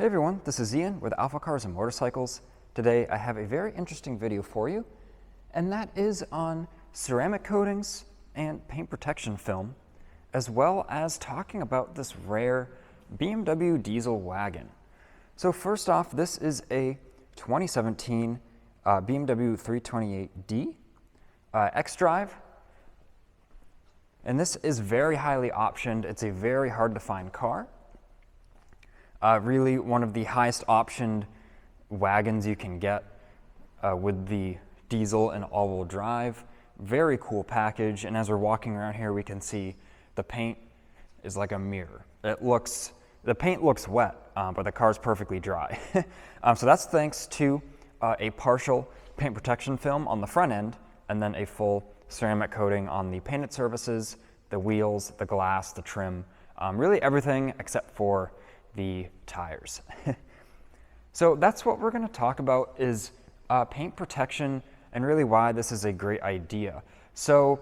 Hey everyone, this is Ian with AlphaCars and Motorcycles. Today I have a very interesting video for you, and that is on ceramic coatings and paint protection film, as well as talking about this rare BMW diesel wagon. So first off, this is a 2017 BMW 328D xDrive, and this is very highly optioned. It's a very hard to find car. Really one of the highest optioned wagons you can get with the diesel and all-wheel drive. Very cool package, and as we're walking around here we can see the paint is like a mirror. The paint looks wet, but the car's perfectly dry. So that's thanks to a partial paint protection film on the front end, and then a full ceramic coating on the painted surfaces, the wheels, the glass, the trim, really everything except for the tires. So that's what we're going to talk about is paint protection and really why this is a great idea. So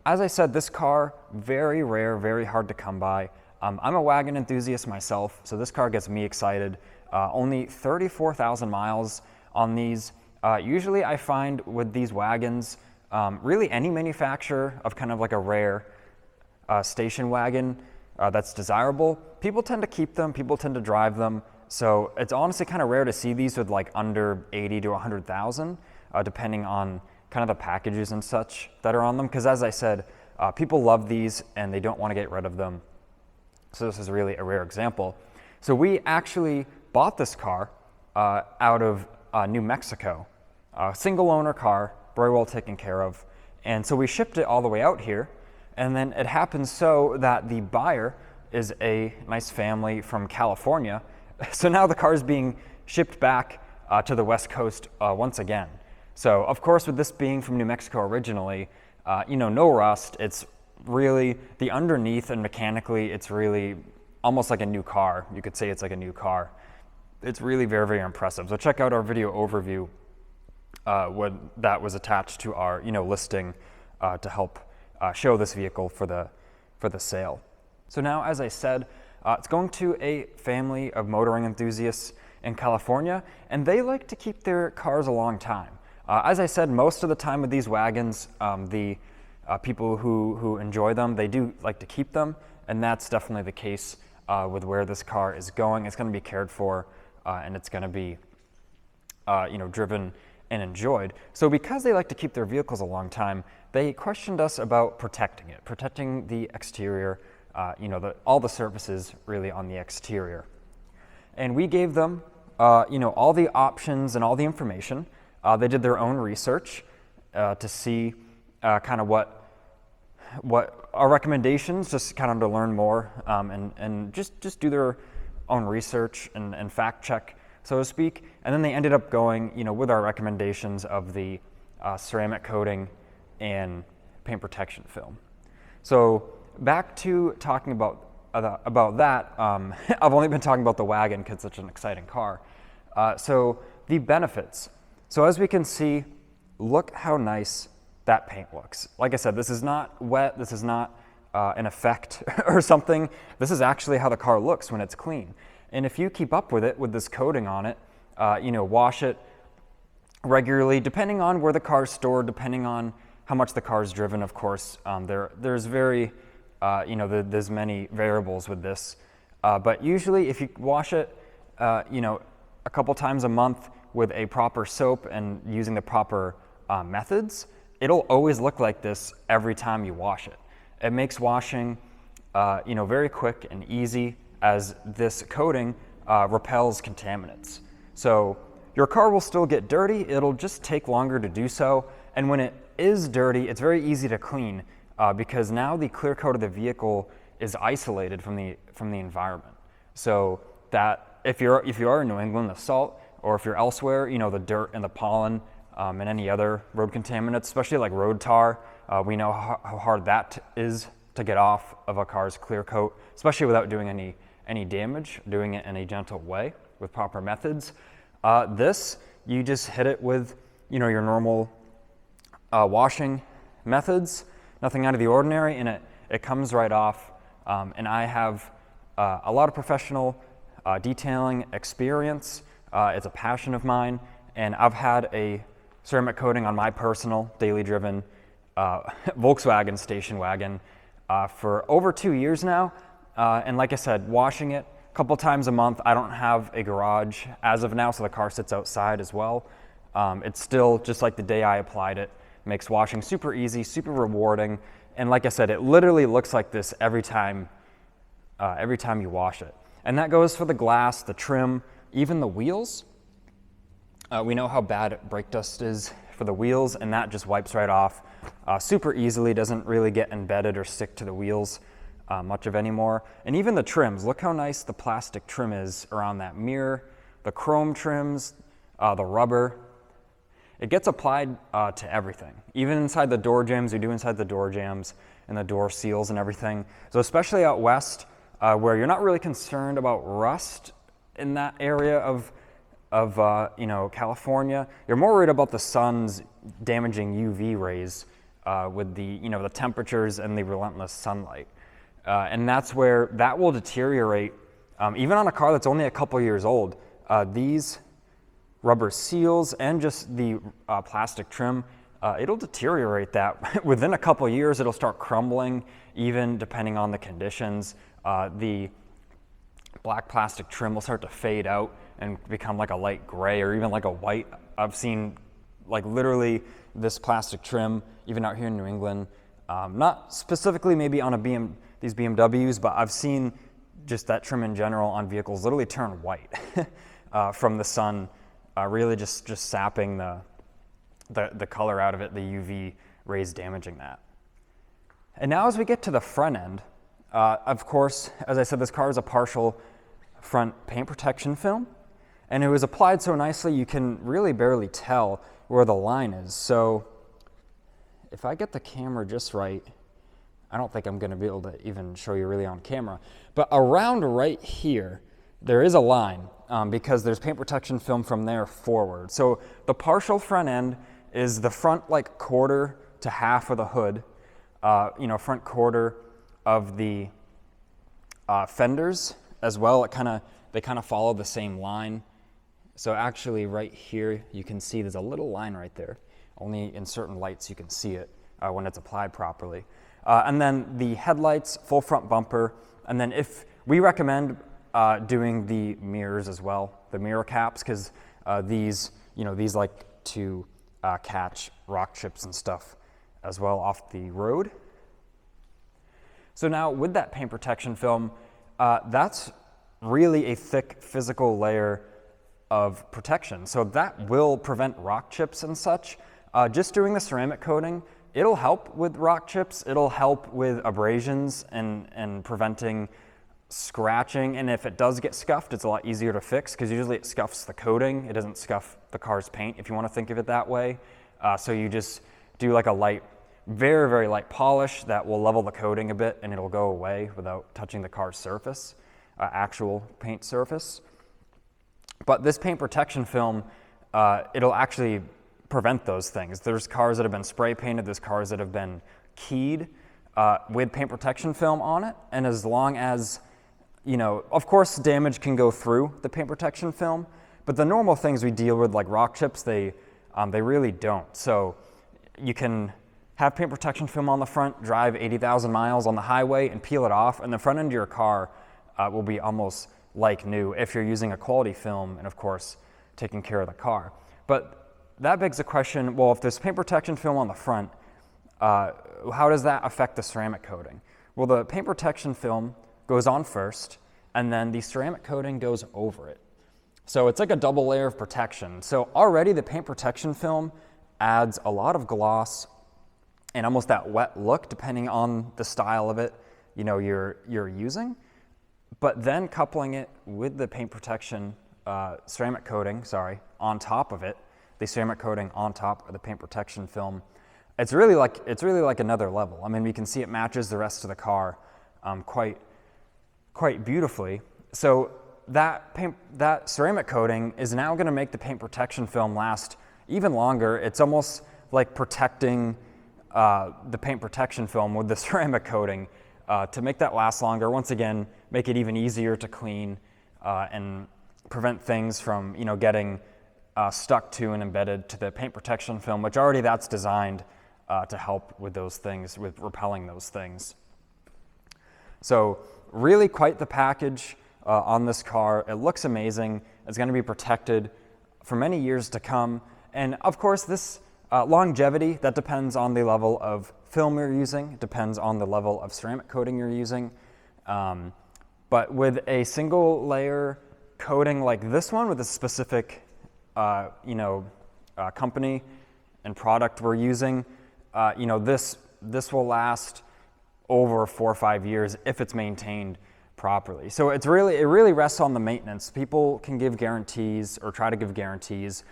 as I said, this car, very rare, very hard to come by. I'm a wagon enthusiast myself, so this car gets me excited. Only 34,000 miles on these. Usually I find with these wagons, really any manufacturer of kind of like a rare station wagon that's desirable, people tend to keep them, people tend to drive them. So it's honestly kind of rare to see these with like under 80 to 100,000, depending on kind of the packages and such that are on them. Because as I said, people love these and they don't want to get rid of them. So this is really a rare example. So we actually bought this car out of New Mexico, a single owner car, very well taken care of. And so we shipped it all the way out here. And then it happens so that the buyer is a nice family from California. So now the car is being shipped back to the West Coast once again. So of course, with this being from New Mexico originally, no rust. It's really the underneath, and mechanically, it's really almost like a new car. You could say it's like a new car. It's really very, very impressive. So check out our video overview that was attached to our listing to help show this vehicle for the sale. So now, as I said, it's going to a family of motoring enthusiasts in California, and they like to keep their cars a long time. As I said, most of the time with these wagons, the people who enjoy them, they do like to keep them, and that's definitely the case with where this car is going. It's going to be cared for, and it's going to be driven and enjoyed. So because they like to keep their vehicles a long time, they questioned us about protecting the exterior, all the surfaces really on the exterior. And we gave them, all the options and all the information. They did their own research to see kind of what our recommendations, just kind of to learn more and just do their own research and fact check, so to speak. And then they ended up going, with our recommendations of the ceramic coating and paint protection film. So back to talking about that, I've only been talking about the wagon because it's such an exciting car. So the benefits. So as we can see, look how nice that paint looks. Like I said, this is not wet, this is not an effect or something. This is actually how the car looks when it's clean. And if you keep up with it, with this coating on it, wash it regularly, depending on where the car is stored, depending on how much the car is driven, of course. There's there's many variables with this. But usually if you wash it, a couple times a month with a proper soap and using the proper methods, it'll always look like this every time you wash it. It makes washing, very quick and easy, as this coating repels contaminants. So your car will still get dirty, it'll just take longer to do so, and when it is dirty, it's very easy to clean because now the clear coat of the vehicle is isolated from the environment. So that if you are in New England, the salt, or if you're elsewhere, the dirt and the pollen and any other road contaminants, especially like road tar, we know how hard that is to get off of a car's clear coat, especially without doing any damage, doing it in a gentle way with proper methods. This, you just hit it with, your normal washing methods, nothing out of the ordinary, and it comes right off. And I have a lot of professional detailing experience. It's a passion of mine, and I've had a ceramic coating on my personal daily driven Volkswagen station wagon for over 2 years now. And like I said, washing it a couple times a month. I don't have a garage as of now, so the car sits outside as well. It's still just like the day I applied it. Makes washing super easy, super rewarding. And like I said, it literally looks like this every time you wash it. And that goes for the glass, the trim, even the wheels. We know how bad brake dust is for the wheels, and that just wipes right off super easily, doesn't really get embedded or stick to the wheels much of anymore. And even the trims, look how nice the plastic trim is around that mirror, the chrome trims, the rubber. It gets applied to everything, even inside the door jambs. We do inside the door jambs and the door seals and everything. So especially out west, where you're not really concerned about rust in that area of California, you're more worried about the sun's damaging UV rays with the temperatures and the relentless sunlight. And that's where that will deteriorate, even on a car that's only a couple years old. These rubber seals and just the plastic trim, it'll deteriorate that. Within a couple years, it'll start crumbling, even depending on the conditions. The black plastic trim will start to fade out and become like a light gray or even like a white. I've seen like literally this plastic trim, even out here in New England, not specifically maybe on these BMWs, but I've seen just that trim in general on vehicles literally turn white from the sun, really just sapping the color out of it, the UV rays damaging that. And now as we get to the front end, of course, as I said, this car is a partial front paint protection film, and it was applied so nicely you can really barely tell where the line is. So if I get the camera just right, I don't think I'm going to be able to even show you really on camera, but around right here, there is a line because there's paint protection film from there forward. So the partial front end is the front like quarter to half of the hood, front quarter of the fenders as well. They kind of follow the same line. So actually right here, you can see there's a little line right there. Only in certain lights you can see it when it's applied properly. And then the headlights, full front bumper, and then if we recommend doing the mirrors as well, the mirror caps, because these like to catch rock chips and stuff as well off the road. So now with that paint protection film, that's really a thick physical layer of protection. So that will prevent rock chips and such. Just doing the ceramic coating, it'll help with rock chips, it'll help with abrasions and preventing scratching. And if it does get scuffed, it's a lot easier to fix because usually it scuffs the coating. It doesn't scuff the car's paint, if you want to think of it that way. So you just do like a light, very, very light polish that will level the coating a bit and it'll go away without touching the car's surface, actual paint surface. But this paint protection film, it'll actually prevent those things. There's cars that have been spray painted, there's cars that have been keyed with paint protection film on it. And as long as, of course damage can go through the paint protection film, but the normal things we deal with like rock chips, they really don't. So you can have paint protection film on the front, drive 80,000 miles on the highway and peel it off, and the front end of your car will be almost like new if you're using a quality film and of course taking care of the car. But that begs the question, well, if there's paint protection film on the front, how does that affect the ceramic coating? Well, the paint protection film goes on first and then the ceramic coating goes over it. So it's like a double layer of protection. So already the paint protection film adds a lot of gloss and almost that wet look depending on the style of it you're using. But then coupling it with the paint protection ceramic coating, on top of it, the ceramic coating on top of the paint protection film, it's really like another level. I mean, we can see it matches the rest of the car quite beautifully. So that ceramic coating is now going to make the paint protection film last even longer. It's almost like protecting the paint protection film with the ceramic coating to make that last longer. Once again, make it even easier to clean, and prevent things from, getting stuck to and embedded to the paint protection film, which already that's designed to help with those things, with repelling those things. So really quite the package on this car. It looks amazing. It's going to be protected for many years to come. And of course, this longevity, that depends on the level of film you're using. It depends on the level of ceramic coating you're using. But with a single layer coating like this one, with a specific company and product we're using, this will last over 4 or 5 years if it's maintained properly. So it really rests on the maintenance. People can give guarantees or try to give guarantees,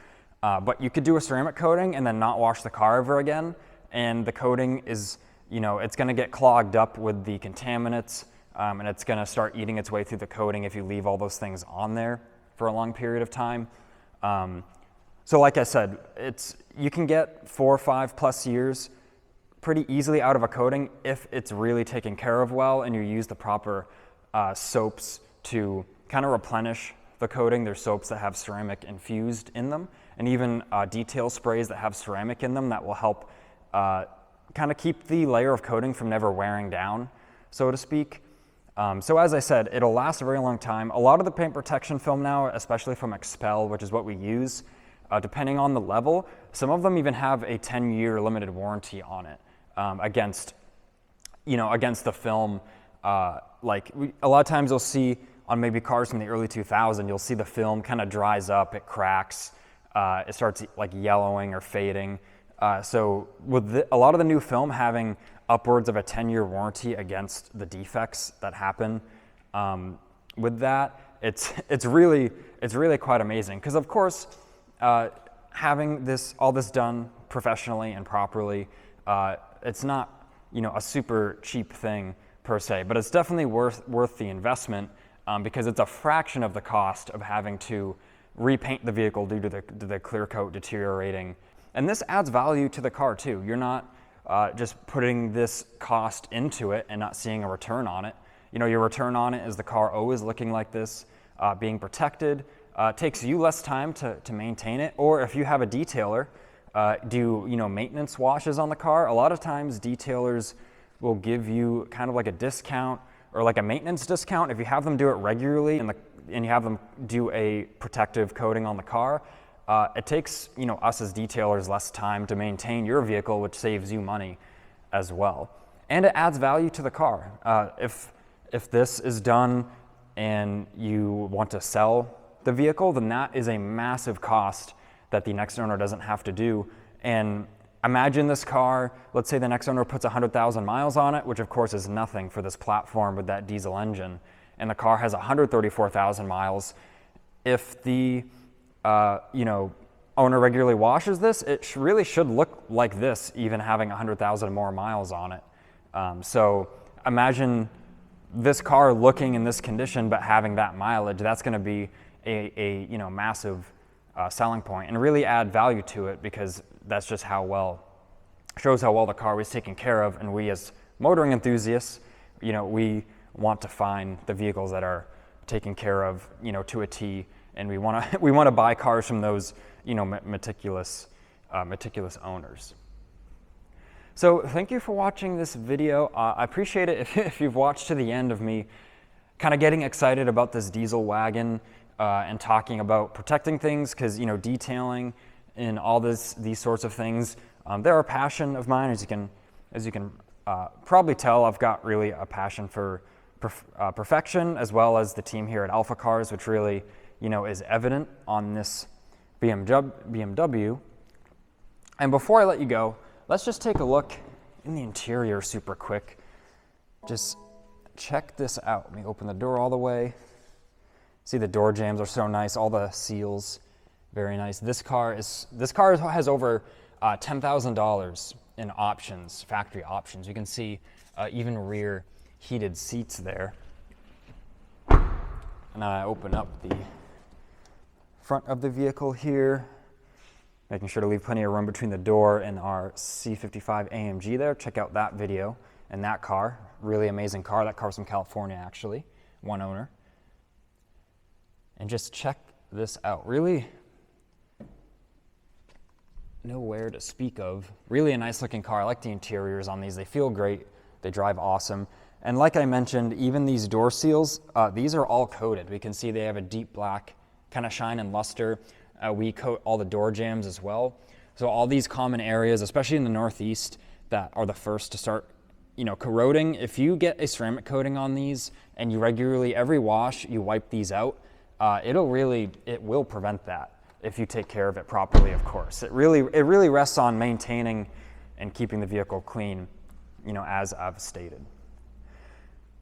but you could do a ceramic coating and then not wash the car ever again, and the coating is, it's going to get clogged up with the contaminants, and it's going to start eating its way through the coating if you leave all those things on there for a long period of time. So like I said, you can get 4 or 5 plus years pretty easily out of a coating if it's really taken care of well and you use the proper soaps to kind of replenish the coating. There's soaps that have ceramic infused in them, and even detail sprays that have ceramic in them that will help kind of keep the layer of coating from never wearing down, so to speak. So as I said, it'll last a very long time. A lot of the paint protection film now, especially from Expel, which is what we use, depending on the level, some of them even have a 10-year limited warranty on it against the film. A lot of times you'll see on maybe cars from the early 2000s, you'll see the film kind of dries up, it cracks, it starts like yellowing or fading. So with a lot of the new film having upwards of a 10-year warranty against the defects that happen with that, it's really quite amazing. Because of course, having all this done professionally and properly, it's not a super cheap thing per se, but it's definitely worth the investment because it's a fraction of the cost of having to repaint the vehicle due to the clear coat deteriorating. And this adds value to the car too. You're not just putting this cost into it and not seeing a return on it. Your return on it is the car always looking like this, being protected. Takes you less time to maintain it, or if you have a detailer do maintenance washes on the car. A lot of times detailers will give you kind of like a discount or like a maintenance discount if you have them do it regularly and you have them do a protective coating on the car. It takes us as detailers less time to maintain your vehicle, which saves you money as well, and it adds value to the car. If this is done and you want to sell the vehicle, then that is a massive cost that the next owner doesn't have to do. And imagine this car, let's say the next owner puts 100,000 miles on it, which of course is nothing for this platform with that diesel engine, and the car has 134,000 miles. If the owner regularly washes this, it really should look like this, even having 100,000 more miles on it. So imagine this car looking in this condition but having that mileage. That's going to be a massive selling point and really add value to it, because that's just shows how well the car was taken care of. And we as motoring enthusiasts, we want to find the vehicles that are taken care of, to a T, and we want to buy cars from those, meticulous owners. So thank you for watching this video. I appreciate it if you've watched to the end of me kind of getting excited about this diesel wagon and talking about protecting things, because detailing and all these sorts of things, they're a passion of mine. As you can probably tell, I've got really a passion for perfection, as well as the team here at AlphaCars, which really is evident on this BMW. And before I let you go, let's just take a look in the interior super quick. Just check this out. Let me open the door all the way. See, the door jambs are so nice. All the seals, very nice. This car has over $10,000 in options, factory options. You can see even rear heated seats there. And I open up the front of the vehicle here, making sure to leave plenty of room between the door and our C55 AMG there. Check out that video and that car. Really amazing car. That car's from California, actually. One owner. and just check this out. Really nowhere to speak of. Really a nice looking car. I like the interiors on these. They feel great. They drive awesome. And like I mentioned, even these door seals, these are all coated. We can see they have a deep black kind of shine and luster. We coat all the door jambs as well. So all these common areas, especially in the Northeast, that are the first to start, corroding. If you get a ceramic coating on these and you regularly, every wash, you wipe these out, it will prevent that if you take care of it properly, of course. It really rests on maintaining and keeping the vehicle clean, as I've stated.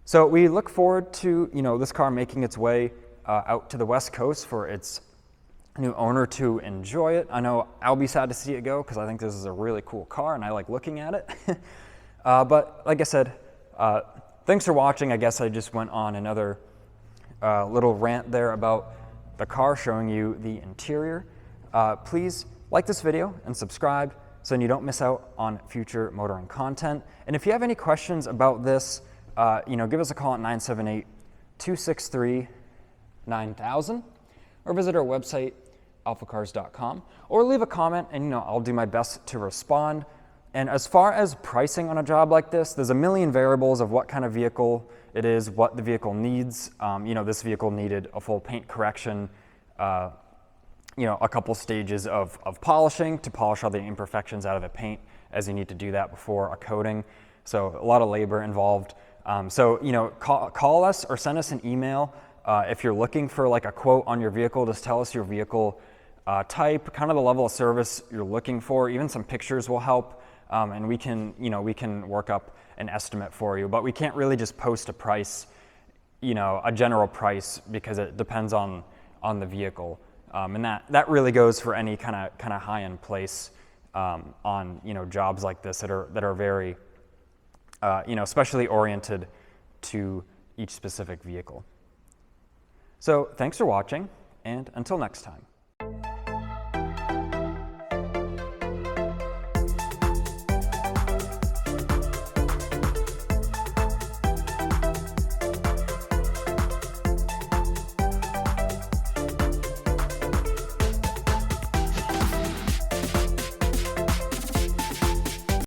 So we look forward to, this car making its way out to the West Coast for its new owner to enjoy it. I know I'll be sad to see it go because I think this is a really cool car and I like looking at it. But like I said, thanks for watching. I guess I just went on another little rant there about the car, showing you the interior. Please like this video and subscribe so you don't miss out on future motoring content. And if you have any questions about this, give us a call at 978-263-9000 or visit our website, alphacars.com, or leave a comment and I'll do my best to respond. And as far as pricing on a job like this, there's a million variables of what kind of vehicle it is, what the vehicle needs. This vehicle needed a full paint correction, a couple stages of polishing to polish all the imperfections out of the paint, as you need to do that before a coating. So a lot of labor involved. Call us or send us an email if you're looking for like a quote on your vehicle. Just tell us your vehicle type, kind of the level of service you're looking for. Even some pictures will help, and we can work up an estimate for you. But we can't really just post a price, a general price, because it depends on the vehicle, and that really goes for any kind of high-end place on jobs like this that are very especially oriented to each specific vehicle. So thanks for watching, and until next time.